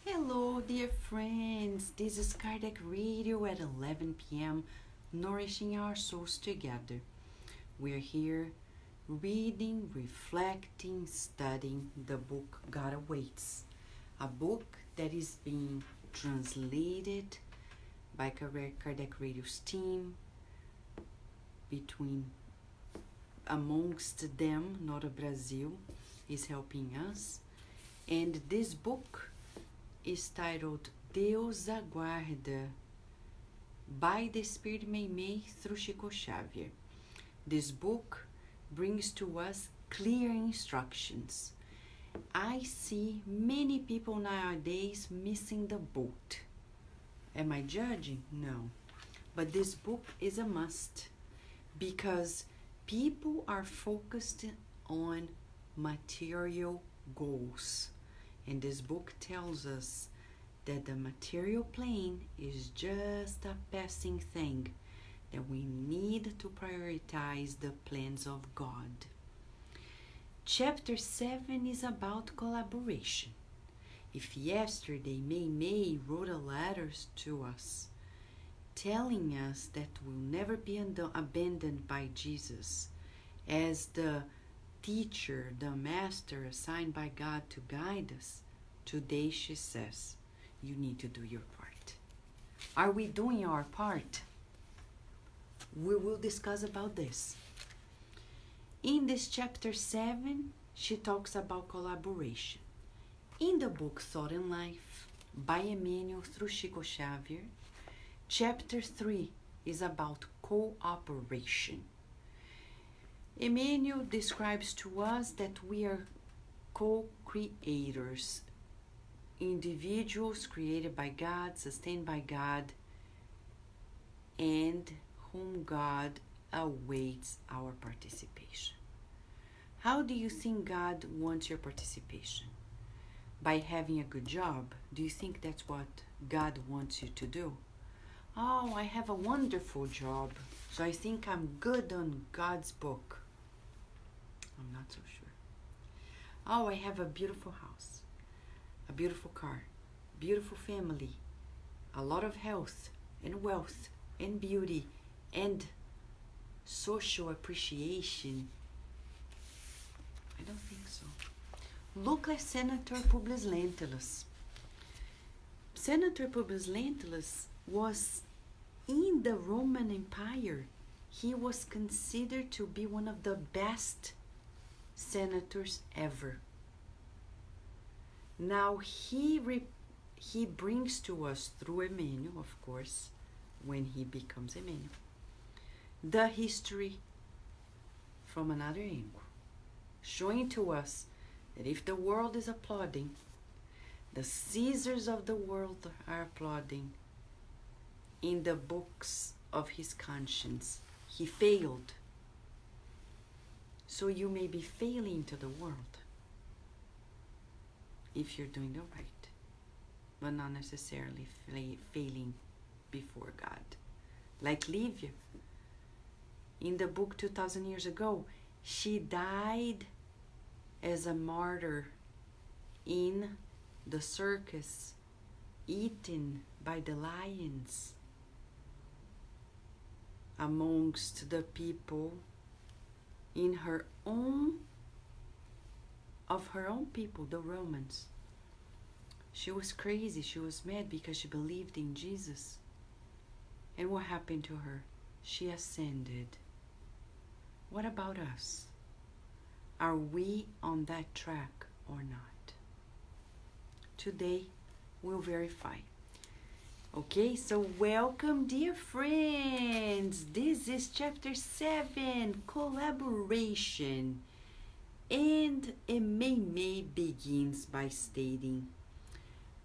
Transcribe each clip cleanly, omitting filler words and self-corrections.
Hello, dear friends. This is Cardiac Radio at 11 p.m., nourishing our souls together. We're here reading, reflecting, studying the book God Awaits, a book that is being translated by Cardiac Radio's team between amongst them, Nora Brazil is helping us. And this book is titled Deus Aguarda by the Spirit Meimei through Chico Xavier. This book brings to us clear instructions. I see many people nowadays missing the boat. Am I judging? No. But this book is a must because people are focused on material goals. And this book tells us that the material plane is just a passing thing, that we need to prioritize the plans of God. Chapter 7 is about collaboration. If yesterday Meimei wrote a letter to us telling us that we'll never be abandoned by Jesus as the teacher, the master assigned by God to guide us, today she says, you need to do your part. Are we doing our part? We will discuss about this. In this chapter 7, she talks about collaboration. In the book Thought and Life by Emmanuel through Chico Xavier, chapter 3 is about cooperation. Emmanuel describes to us that we are co-creators, individuals created by God, sustained by God, and whom God awaits our participation. How do you think God wants your participation? By having a good job? Do you think that's what God wants you to do? Oh, I have a wonderful job, so I think I'm good on God's book. I'm not so sure. Oh, I have a beautiful house, a beautiful car, beautiful family, a lot of health and wealth and beauty and social appreciation. I don't think so. Look at Senator Publius Lentulus. Senator Publius Lentulus was in the Roman Empire. He was considered to be one of the best senators ever. Now he brings to us through Emmanuel, of course, when he becomes Emmanuel, the history from another angle, showing to us that if the world is applauding, the Caesars of the world are applauding, in the books of his conscience, he failed. So you may be failing to the world if you're doing the right, but not necessarily failing before God. Like Livia, in the book 2,000 years ago, she died as a martyr in the circus, eaten by the lions amongst the people in her own people, the Romans. She was crazy. She was mad because she believed in Jesus. And what happened to her? She ascended. What about us? Are we on that track or not? Today we'll verify. Okay, so welcome, dear friends. This is chapter 7, collaboration. And Meimei begins by stating,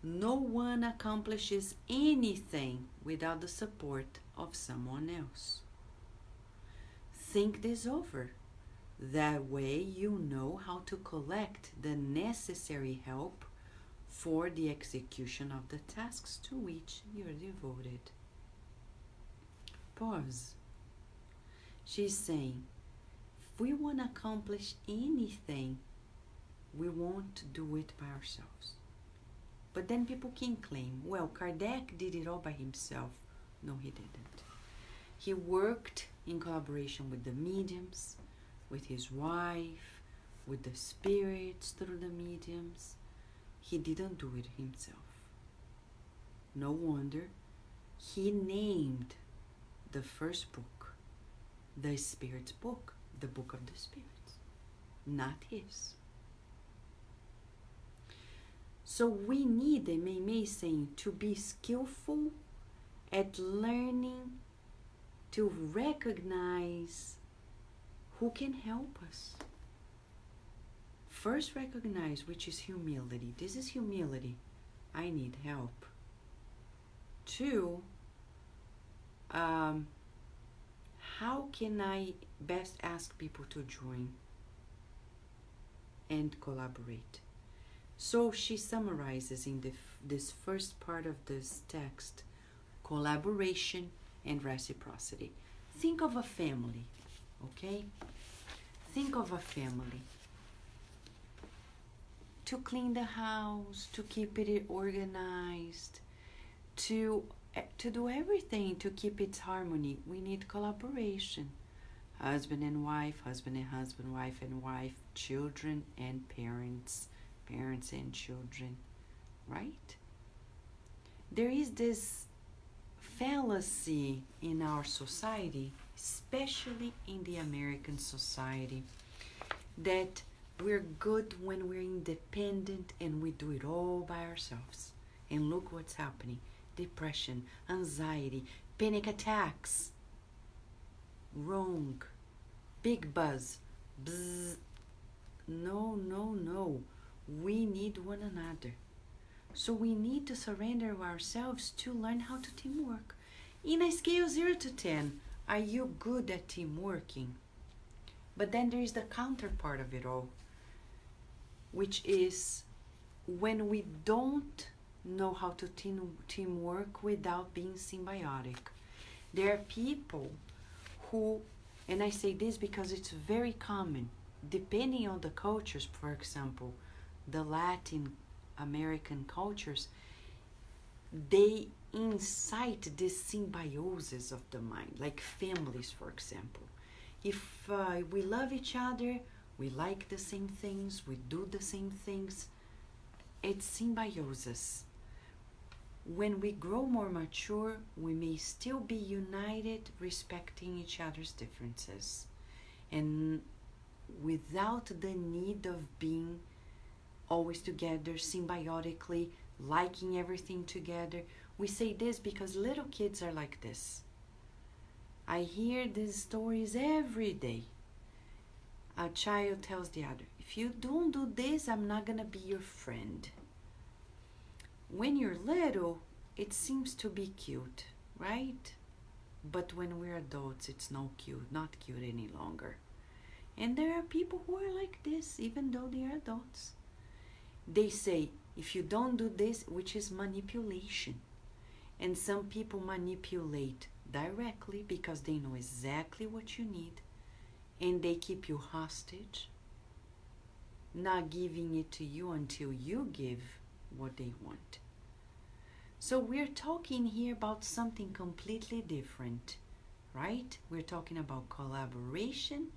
no one accomplishes anything without the support of someone else. Think this over. That way you know how to collect the necessary help for the execution of the tasks to which you're devoted. Pause. She's saying, if we want to accomplish anything, we won't do it by ourselves. But then people can claim, well, Kardec did it all by himself. No, he didn't. He worked in collaboration with the mediums, with his wife, with the spirits through the mediums. He didn't do it himself. No wonder he named the first book the Spirit's Book, the Book of the Spirits, not his. So we need, the Meimei saying, to be skillful at learning to recognize who can help us. First, recognize, which is humility. This is humility. I need help. 2, how can I best ask people to join and collaborate? So she summarizes in this first part of this text, collaboration and reciprocity. Think of a family, okay? Think of a family. To clean the house, to keep it organized, to do everything to keep its harmony, we need collaboration. Husband and wife, husband and husband, wife and wife, children and parents, parents and children, right? There is this fallacy in our society, especially in the American society, that we're good when we're independent and we do it all by ourselves. And look what's happening. Depression, anxiety, panic attacks. Wrong. Big buzz. Bzz. No, no, no. We need one another. So we need to surrender ourselves to learn how to teamwork. In a scale 0 to 10, are you good at teamworking? But then there is the counterpart of it all, which is when we don't know how to teamwork without being symbiotic. There are people who, and I say this because it's very common, depending on the cultures, for example, the Latin American cultures, they incite this symbiosis of the mind, like families, for example. If we love each other, we like the same things, we do the same things, it's symbiosis. When we grow more mature, we may still be united, respecting each other's differences, and without the need of being always together, symbiotically, liking everything together. We say this because little kids are like this. I hear these stories every day. A child tells the other, if you don't do this, I'm not gonna be your friend. When you're little, it seems to be cute, right? But when we're adults, it's not cute any longer. And there are people who are like this, even though they are adults. They say, if you don't do this, which is manipulation. And some people manipulate directly because they know exactly what you need. And they keep you hostage, not giving it to you until you give what they want. So we're talking here about something completely different, right? We're talking about collaboration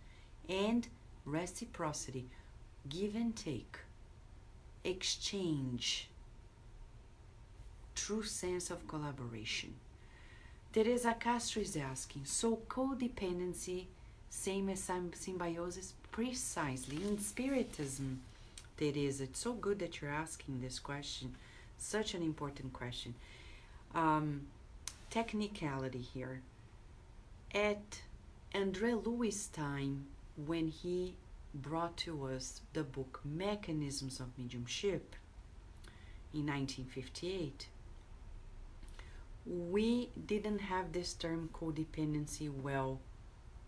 and reciprocity, give and take, exchange, true sense of collaboration. Teresa Castro is asking, so codependency, same as symbiosis? Precisely. In Spiritism, Teresa, it's so good that you're asking this question. Such an important question. Technicality here. At Andre Louis' time, when he brought to us the book Mechanisms of Mediumship in 1958, we didn't have this term codependency well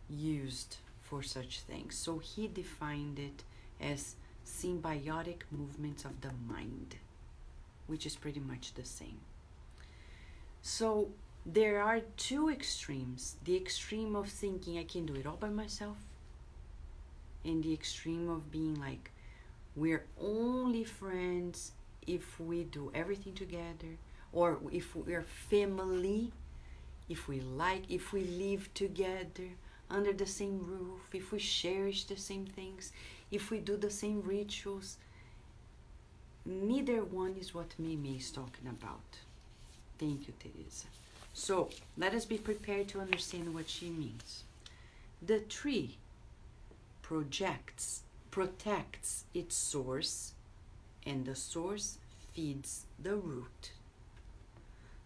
used for such things. So he defined it as symbiotic movements of the mind, which is pretty much the same. So there are two extremes. The extreme of thinking I can do it all by myself, and the extreme of being like, we're only friends if we do everything together, or if we're family, if we live together under the same roof, if we cherish the same things, if we do the same rituals. Neither one is what Meimei is talking about. Thank you, Teresa. So, let us be prepared to understand what she means. The tree protects its source, and the source feeds the root.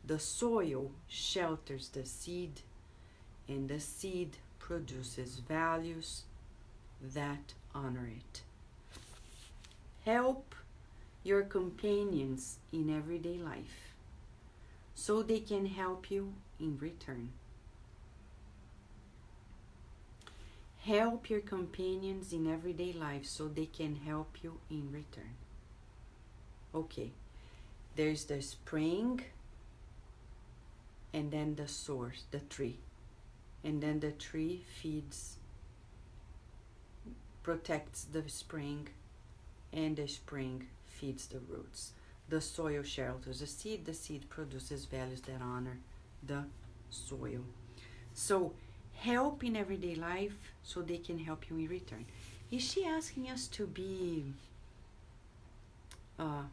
The soil shelters the seed, and the seed produces values that honor it. Help your companions in everyday life so they can help you in return. Help your companions in everyday life so they can help you in return. Okay, there's the spring, and then the source, the tree. And then the tree protects the spring, and the spring feeds the roots. The soil shelters the seed produces values that honor the soil. So, help in everyday life so they can help you in return. Is she asking us to be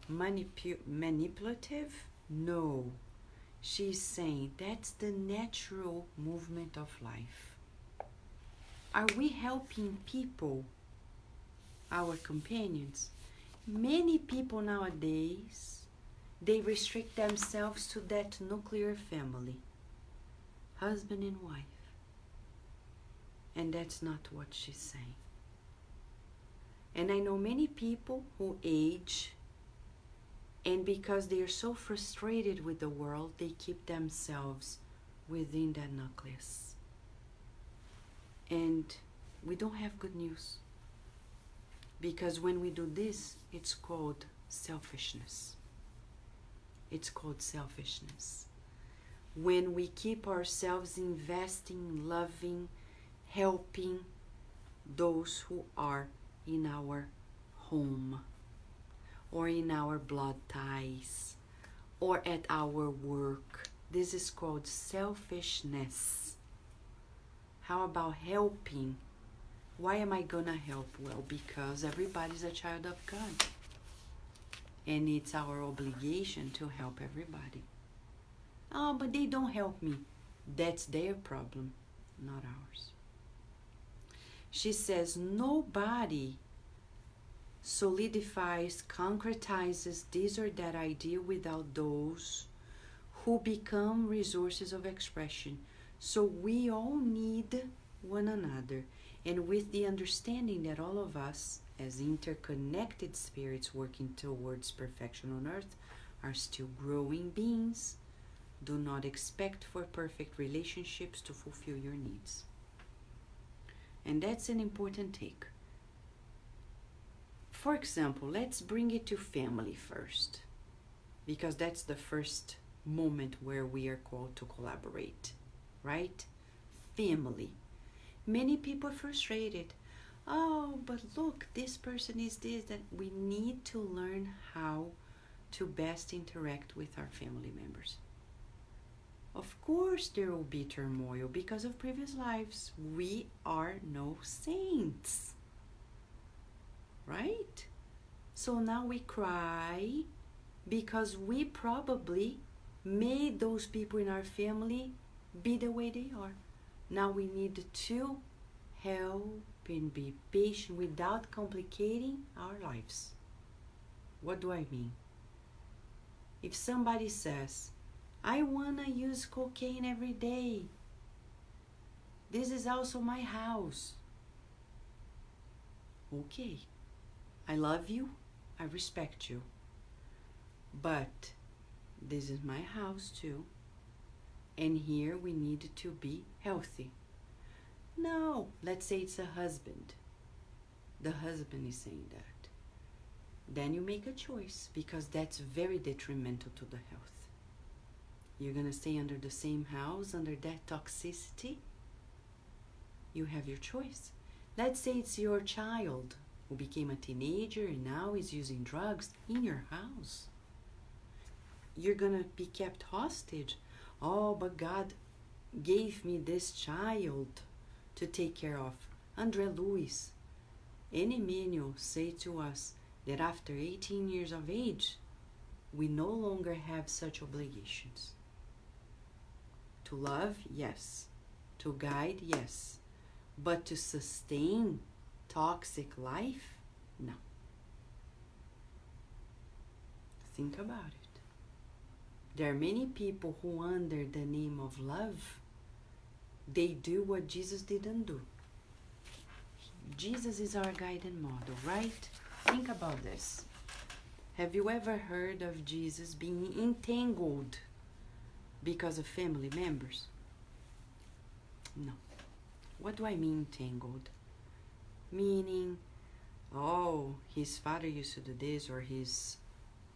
manipulative? No. She's saying that's the natural movement of life. Are we helping people, our companions? Many people nowadays, they restrict themselves to that nuclear family, husband and wife. And that's not what she's saying. And I know many people who age, and because they are so frustrated with the world, they keep themselves within that nucleus. And we don't have good news. Because when we do this, it's called selfishness. It's called selfishness. When we keep ourselves investing, loving, helping those who are in our home, or in our blood ties, or at our work. This is called selfishness. How about helping? Why am I gonna help? Well, because everybody's a child of God. And it's our obligation to help everybody. Oh, but they don't help me. That's their problem, not ours. She says, nobody solidifies, concretizes this or that idea without those who become resources of expression. So we all need one another. And with the understanding that all of us, as interconnected spirits working towards perfection on earth, are still growing beings, do not expect for perfect relationships to fulfill your needs. And that's an important take. For example, let's bring it to family first, because that's the first moment where we are called to collaborate, right? Family. Many people are frustrated. Oh, but look, this person is this, that. We need to learn how to best interact with our family members. Of course there will be turmoil because of previous lives. We are no saints. Right? So now we cry because we probably made those people in our family be the way they are. Now we need to help and be patient without complicating our lives. What do I mean? If somebody says, I want to use cocaine every day, this is also my house. Okay, I love you, I respect you, but this is my house too, and here we need to be healthy. No, let's say it's a husband. The husband is saying that. Then you make a choice, because that's very detrimental to the health. You're going to stay under the same house, under that toxicity. You have your choice. Let's say it's your child who became a teenager and now is using drugs in your house. you're gonna be kept hostage. Oh, but God gave me this child to take care of. Andre Luis and Emmanuel say to us that after 18 years of age, we no longer have such obligations. To love, yes. To guide, yes. But to sustain toxic life, no. Think about it. There are many people who, under the name of love, they do what Jesus didn't do. Jesus is our guiding model, right? Think about this. Have you ever heard of Jesus being entangled because of family members? No. What do I mean entangled? Meaning, oh, his father used to do this, or his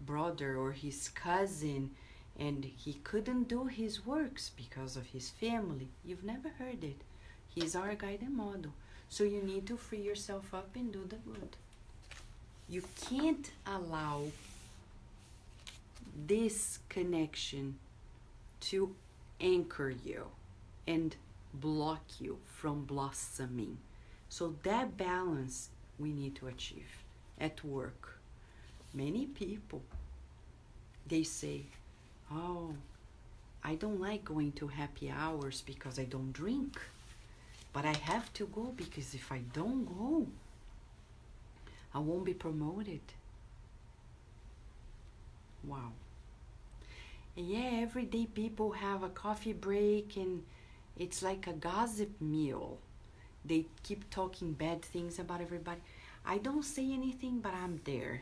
brother or his cousin, and he couldn't do his works because of his family. You've never heard it. He's our guiding model. So you need to free yourself up and do the good. You can't allow this connection to anchor you and block you from blossoming. So that balance we need to achieve at work. Many people, they say, oh, I don't like going to happy hours because I don't drink. But I have to go because if I don't go, I won't be promoted. Wow. And yeah, everyday people have a coffee break and it's like a gossip meal. They keep talking bad things about everybody. I don't say anything, but I'm there.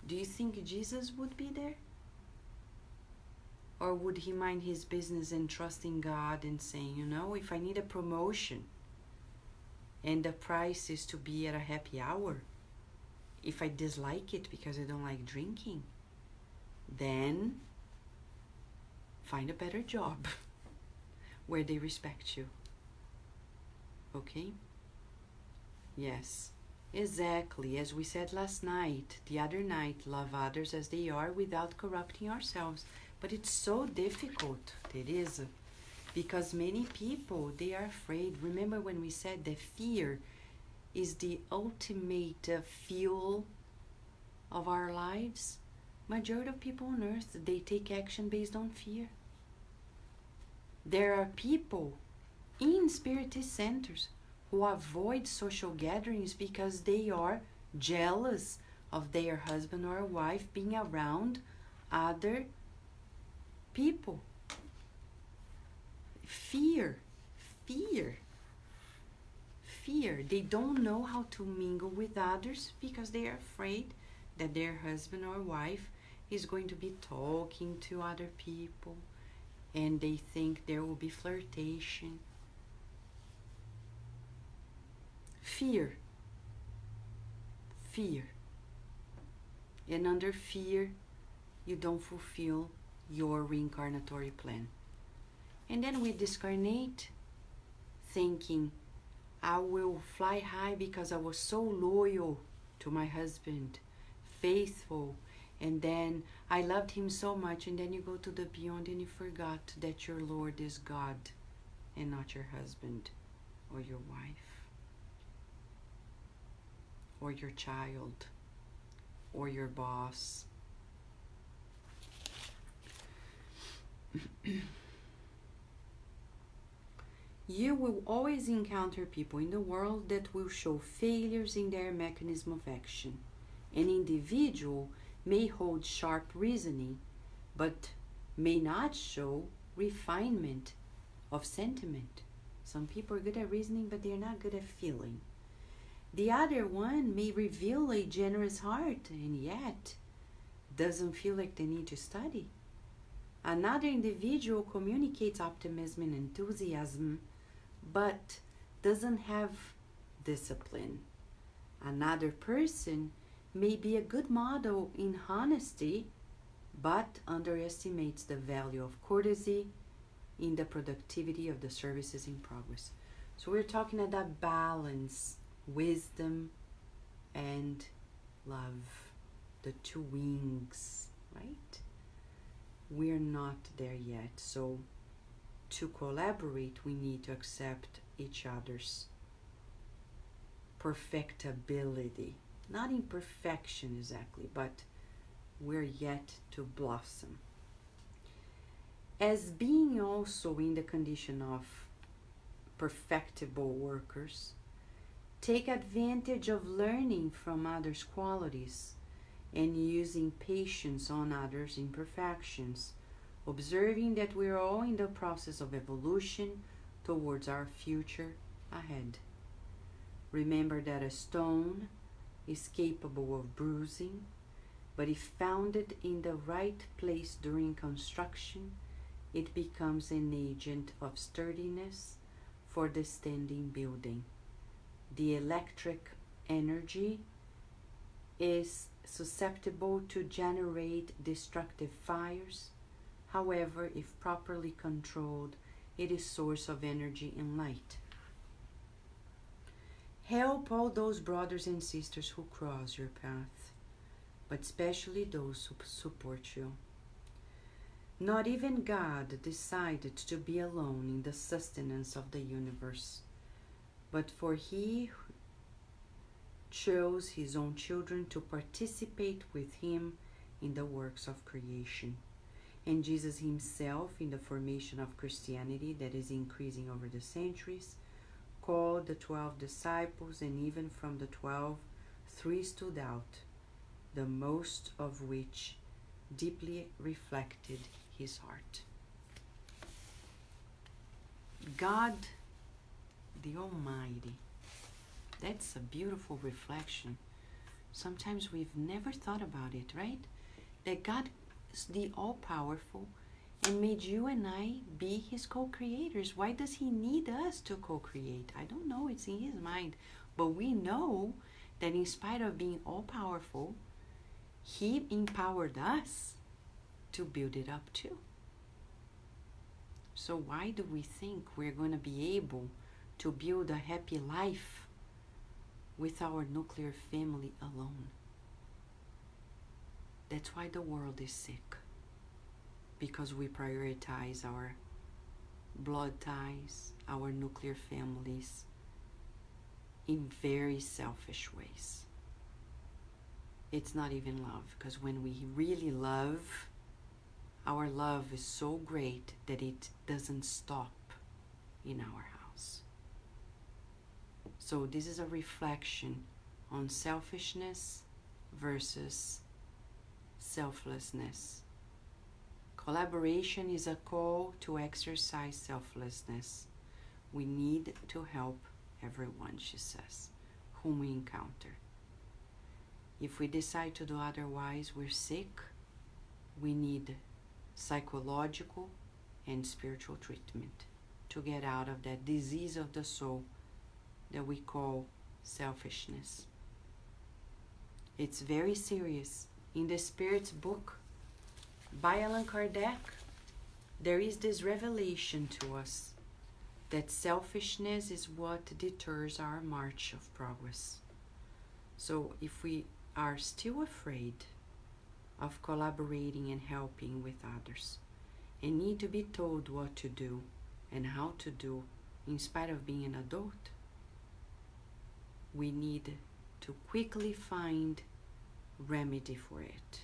Do you think Jesus would be there? Or would he mind his business and trust in God and saying, you know, if I need a promotion and the price is to be at a happy hour, if I dislike it because I don't like drinking, then find a better job where they respect you. Okay? Yes, exactly. As we said the other night, love others as they are without corrupting ourselves. But it's so difficult, Teresa, because many people, they are afraid. Remember when we said that fear is the ultimate fuel of our lives? Majority of people on earth, they take action based on fear. There are people in spiritist centers who avoid social gatherings because they are jealous of their husband or wife being around other people. Fear. They don't know how to mingle with others because they are afraid that their husband or wife is going to be talking to other people, and they think there will be flirtation. Fear. And under fear, you don't fulfill your reincarnatory plan. And then we discarnate thinking, I will fly high because I was so loyal to my husband, faithful, and then I loved him so much, and then you go to the beyond and you forgot that your Lord is God and not your husband or your wife or your child or your boss. You will always encounter people in the world that will show failures in their mechanism of action. An individual may hold sharp reasoning, but may not show refinement of sentiment. Some people are good at reasoning, but they're not good at feeling. The other one may reveal a generous heart, and yet doesn't feel like they need to study. Another individual communicates optimism and enthusiasm, but doesn't have discipline. Another person may be a good model in honesty, but underestimates the value of courtesy in the productivity of the services in progress. So we're talking about balance, wisdom, and love. the two wings, right? We're not there yet. So to collaborate, we need to accept each other's perfectibility. Not imperfection exactly, but we're yet to blossom. As being also in the condition of perfectible workers, take advantage of learning from others' qualities and using patience on others' imperfections, observing that we are all in the process of evolution towards our future ahead. Remember that a stone is capable of bruising, but if founded in the right place during construction, it becomes an agent of sturdiness for the standing building. The electric energy is susceptible to generate destructive fires. However, if properly controlled, it is source of energy and light. Help all those brothers and sisters who cross your path, but especially those who support you. Not even God decided to be alone in the sustenance of the universe, but for He chose His own children to participate with Him in the works of creation. And Jesus Himself, in the formation of Christianity that is increasing over the centuries, called the 12 disciples, and even from the 12, 3 stood out, the most of which deeply reflected His heart. God, the Almighty. That's a beautiful reflection. Sometimes we've never thought about it, right? That God is the all-powerful and made you and I be His co-creators. Why does He need us to co-create? I don't know. It's in His mind. But we know that in spite of being all-powerful, He empowered us to build it up too. So why do we think we're going to be able to build a happy life with our nuclear family alone? That's why the world is sick. Because we prioritize our blood ties, our nuclear families, in very selfish ways. It's not even love, because when we really love, our love is so great that it doesn't stop in our house. So this is a reflection on selfishness versus selflessness. Collaboration is a call to exercise selflessness. We need to help everyone, she says, whom we encounter. If we decide to do otherwise, we're sick. We need psychological and spiritual treatment to get out of that disease of the soul that we call selfishness. It's very serious. In the Spirit's book by Allan Kardec, there is this revelation to us that selfishness is what deters our march of progress. So if we are still afraid of collaborating and helping with others, and need to be told what to do and how to do in spite of being an adult, we need to quickly find remedy for it.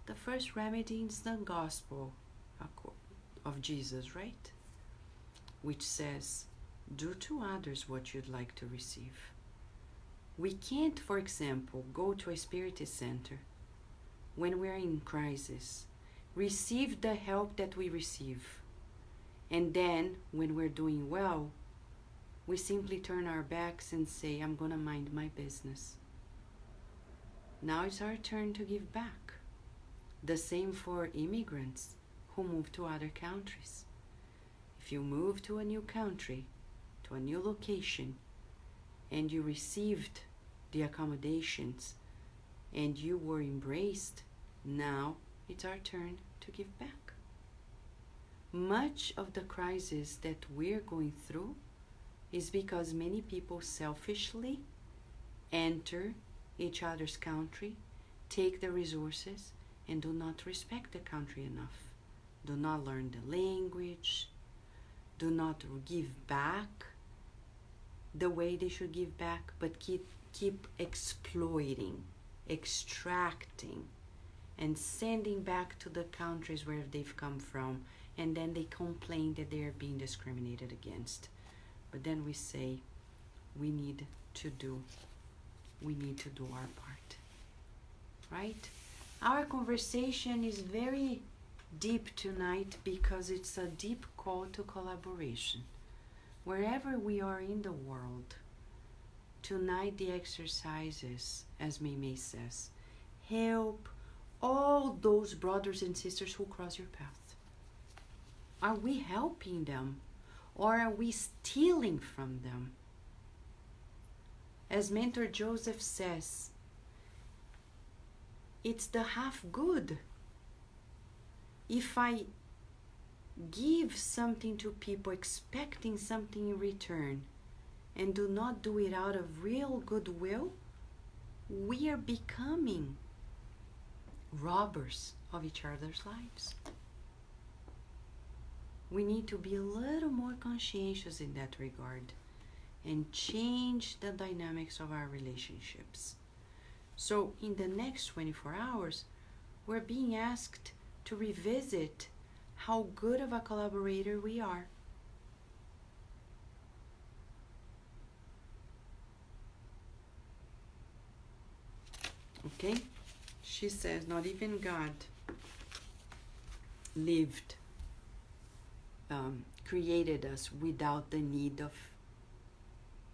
The first remedy is the gospel of Jesus, right? Which says, do to others what you'd like to receive. We can't, for example, go to a spiritist center when we're in crisis, receive the help that we receive, and then when we're doing well, we simply turn our backs and say, I'm gonna mind my business. Now it's our turn to give back. The same for immigrants who move to other countries. If you move to a new country, to a new location, and you received the accommodations and you were embraced, now it's our turn to give back. Much of the crisis that we're going through is because many people selfishly enter each other's country take the resources and do not respect the country enough. Do not learn the language. Do not give back the way they should give back, but keep exploiting, extracting, and sending back to the countries where they've come from, and then they complain that they are being discriminated against. But then we say, we need to do our part, right? Our conversation is very deep tonight because it's a deep call to collaboration. Wherever we are in the world, tonight the exercises, as Meimei says, help all those brothers and sisters who cross your path. Are we helping them, or are we stealing from them? As Mentor Joseph says, it's the half good. If I give something to people expecting something in return and do not do it out of real goodwill, we are becoming robbers of each other's lives. We need to be a little more conscientious in that regard and change the dynamics of our relationships. So in the next 24 hours, we're being asked to revisit how good of a collaborator we are. Okay? She says, not even God created us without the need of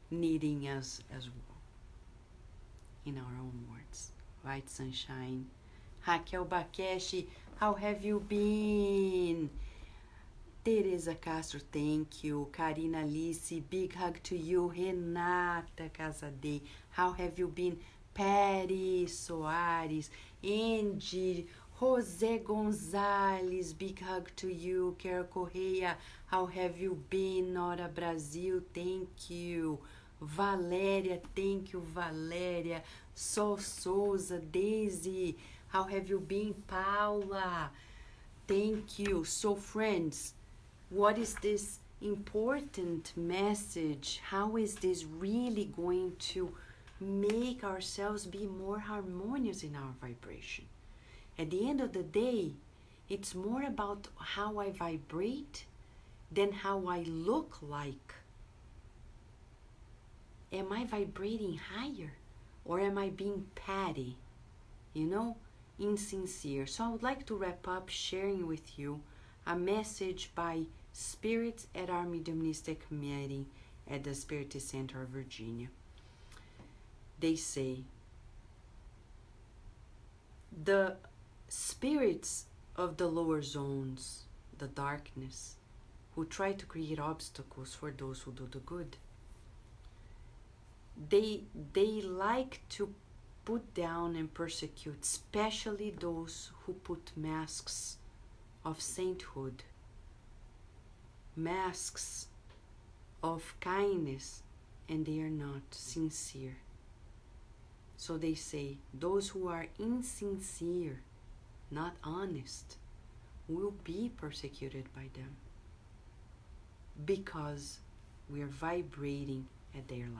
needing us as well. In our own words. Right, sunshine? Raquel Bakeshi, how have you been? Teresa Castro, thank you. Karina Alice, big hug to you. Renata Casadei, how have you been? Patty Soares, Angie, Jose Gonzalez, big hug to you. Carol Correia, how have you been? Nora Brasil, thank you. Valéria, thank you, Valéria. Sol Souza, Daisy, how have you been? Paula, thank you. So friends, what is this important message? How is this really going to make ourselves be more harmonious in our vibration? At the end of the day, it's more about how I vibrate than how I look like. Am I vibrating higher, or am I being petty, insincere? So I would like to wrap up sharing with you a message by spirits at our mediumistic meeting at the Spiritist Center of Virginia. They say, the spirits of the lower zones, the darkness, who try to create obstacles for those who do the good, they like to put down and persecute, especially those who put masks of sainthood, masks of kindness, and they are not sincere. So they say, those who are insincere, not honest, will be persecuted by them because we are vibrating at their level.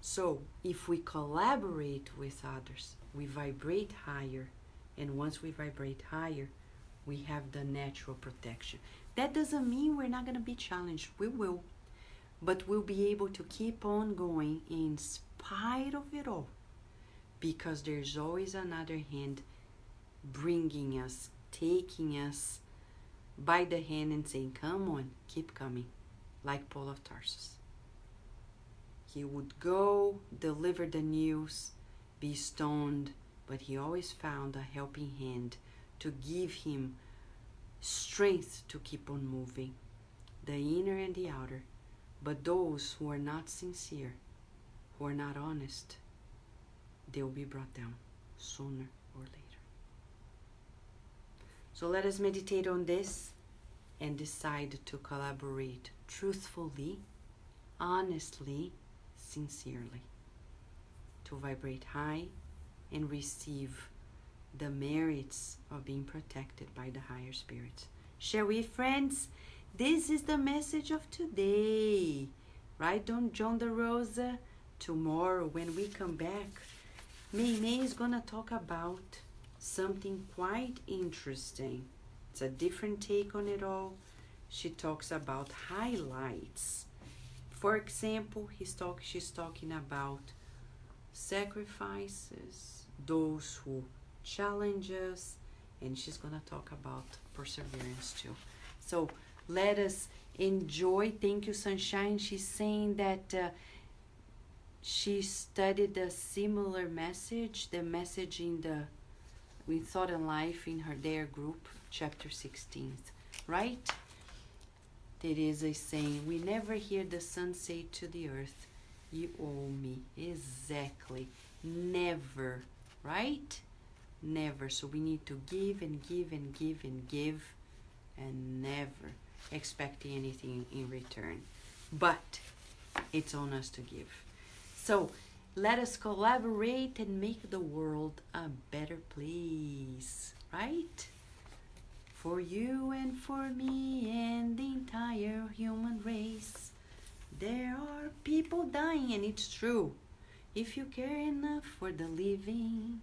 So if we collaborate with others, we vibrate higher, and once we vibrate higher, we have the natural protection. That doesn't mean we're not going to be challenged. We will. But we'll be able to keep on going in spite of it all, because there's always another hand bringing us, taking us by the hand and saying, come on, keep coming, like Paul of Tarsus. He would go, deliver the news, be stoned, but he always found a helping hand to give him strength to keep on moving, the inner and the outer. But those who are not sincere, who are not honest, they will be brought down sooner or later. So let us meditate on this and decide to collaborate truthfully, honestly, sincerely, to vibrate high and receive the merits of being protected by the higher spirits. Shall we, friends? This is the message of today. Right, John the Rosa? Tomorrow, when we come back, Meimei is going to talk about something quite interesting. It's a different take on it all. She talks about highlights. For example, she's talking about sacrifices, those who challenge us, and she's going to talk about perseverance too. So let us enjoy. Thank you, Sunshine. She's saying that she studied a similar message, the message in Thought and Life in their group, chapter 16, right? Teresa is saying, we never hear the sun say to the earth, you owe me. Exactly. Never, right? Never. So we need to give and give and give and give and never expecting anything in return. But it's on us to give. So let us collaborate and make the world a better place, right? For you and for me and the entire human race. There are people dying, and it's true. If you care enough for the living,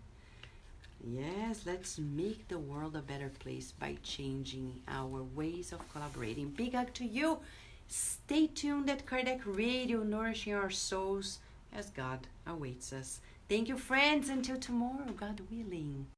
yes, let's make the world a better place by changing our ways of collaborating. Big hug to you. Stay tuned at Kardec Radio, nourishing our souls as God awaits us. Thank you, friends. Until tomorrow, God willing.